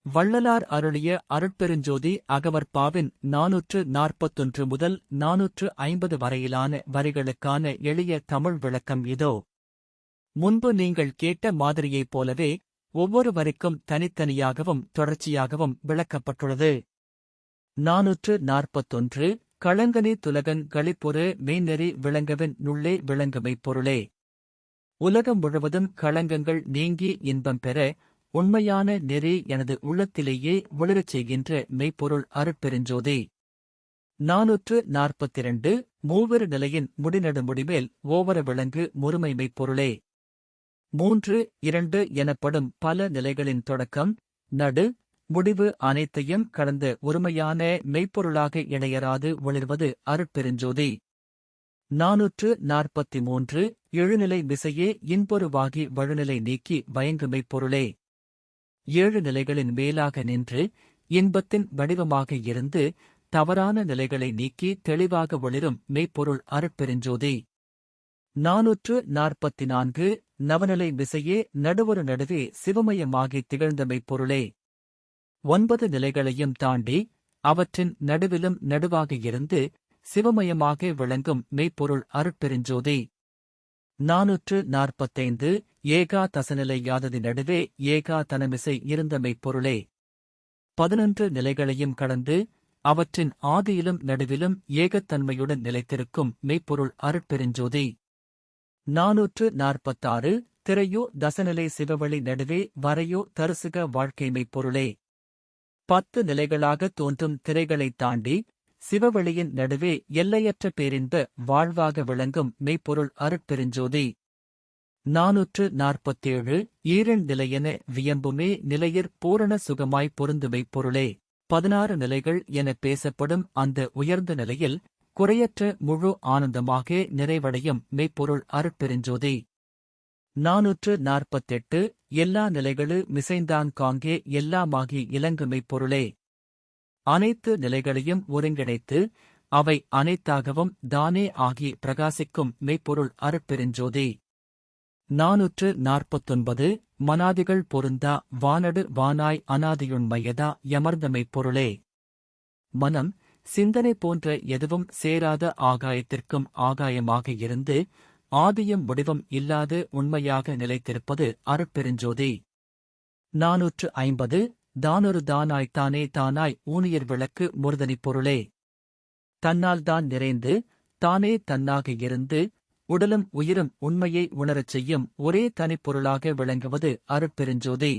வள்ளலார் அருளிய அருட்பெருஞ்சோதி அகவற்பாவின் 441 முதல் 450 வரையிலான வரிகளுக்கான எளிய தமிழ் விளக்கம் இதோ. முன்பு நீங்கள் கேட்ட மாதிரியைப் போலவே ஒவ்வொரு வரிக்கும் தனித்தனியாகவும் தொடர்ச்சியாகவும் விளக்கப்பட்டுள்ளது. 441 களங்கனி துலகன் களிப்புறு மெய்நெறி விளங்கவின் நுள்ளே விளங்குமைப் பொருளே. உலகம் முழுவதும் களங்கங்கள் நீங்கி இன்பம் பெற உண்மையான நெறி எனது உள்ளத்திலேயே ஒளிரச் செய்கின்ற மெய்ப்பொருள் அருட்பெருஞ்சோதி. 442 மூவரு நிலையின் முடிநடு முடிமேல் ஓவர விளங்கு முறுமை மெய்ப்பொருளே. 3-2 எனப்படும் பல நிலைகளின் தொடக்கம், நடு, முடிவு அனைத்தையும் கடந்த ஒருமையான மெய்ப்பொருளாக இணையராது ஒளிர்வது அருட்பெருஞ்சோதி. 443 எழுநிலை மிசையே இன்பொருவாகி வழுநிலை நீக்கி வயங்கு மெய்ப்பொருளே. 7 நிலைகளின் மேலாக நின்று இன்பத்தின் வடிவமாக இருந்து தவறான நிலைகளை நீக்கி தெளிவாக ஒளிரும் மெய்ப்பொருள் அருட்பெருஞ்சோதி. 444 நவநிலை மிசையே நடுவொரு நடுவே சிவமயமாகி திகழ்ந்த மெய்ப்பொருளே. 9 நிலைகளையும் தாண்டி அவற்றின் நடுவிலும் நடுவாக இருந்து சிவமயமாக விளங்கும் மெய்ப்பொருள் அருட்பெருஞ்சோதி. 445 ஏகா தசநிலை யாததி நடுவே ஏகா தனமிசை இருந்த மெய்ப்பொருளே. 11 நிலைகளையும் கடந்து அவற்றின் ஆதியிலும் நடுவிலும் ஏகத்தன்மையுடன் நிலைத்திருக்கும் மெய்ப்பொருள் அருட்பெருஞ்சோதி. 446 திரையோ தசநிலை சிவவழி நடுவே வரையோ தரிசுக வாழ்க்கை மெய்ப்பொருளே. 10 நிலைகளாக தோன்றும் திரைகளைத் தாண்டி சிவவெளியின் நடுவே எல்லையற்ற பேரின்ப வாழ்வாக விளங்கும் மெய்ப்பொருள் அருட்பெருஞ்சோதி. 447 ஈரன் நிலையென வியம்புமே நிலையிற் பூரண சுகமாய் பொருந்து மெய்ப்பொருளே. 16 நிலைகள் எனப் பேசப்படும் அந்த உயர்ந்த நிலையில் குறையற்ற முழு ஆனந்தமாக நிறைவடையும் மெய்ப்பொருள் அருட்பெருஞ்சோதி. 448 எல்லா நிலைகளு மிசைந்தான் காங்கே எல்லாமாகி இலங்கு மெய்ப்பொருளே. அனைத்து நிலைகளையும் ஒருங்கிணைத்து அவை அனைத்தாகவும் தானே ஆகி பிரகாசிக்கும் மெய்ப்பொருள் அருட்பெருஞ்சோதி. 449 மனாதிகள் பொருந்தா வானடு வானாய் அனாதியுண்மையதா யமர்ந்த மெய்ப்பொருளே. மனம், சிந்தனை போன்ற எதுவும் சேராத ஆகாயத்திற்கும் ஆகாயமாக இருந்து ஆதியும் முடிவும் இல்லாது உண்மையாக நிலைத்திருப்பது அருட்பெருஞ்சோதி. 450 தானொரு தானாய் தானே தானாய் ஊனியர் விளக்கு முறுதனிப் பொருளே. தன்னால்தான் நிறைந்து தானே தன்னாக இருந்து உடலும் உயிரும் உண்மையை உணரச் செய்யும் ஒரே தனிப்பொருளாக விளங்குவது அருட்பெருஞ்சோதி.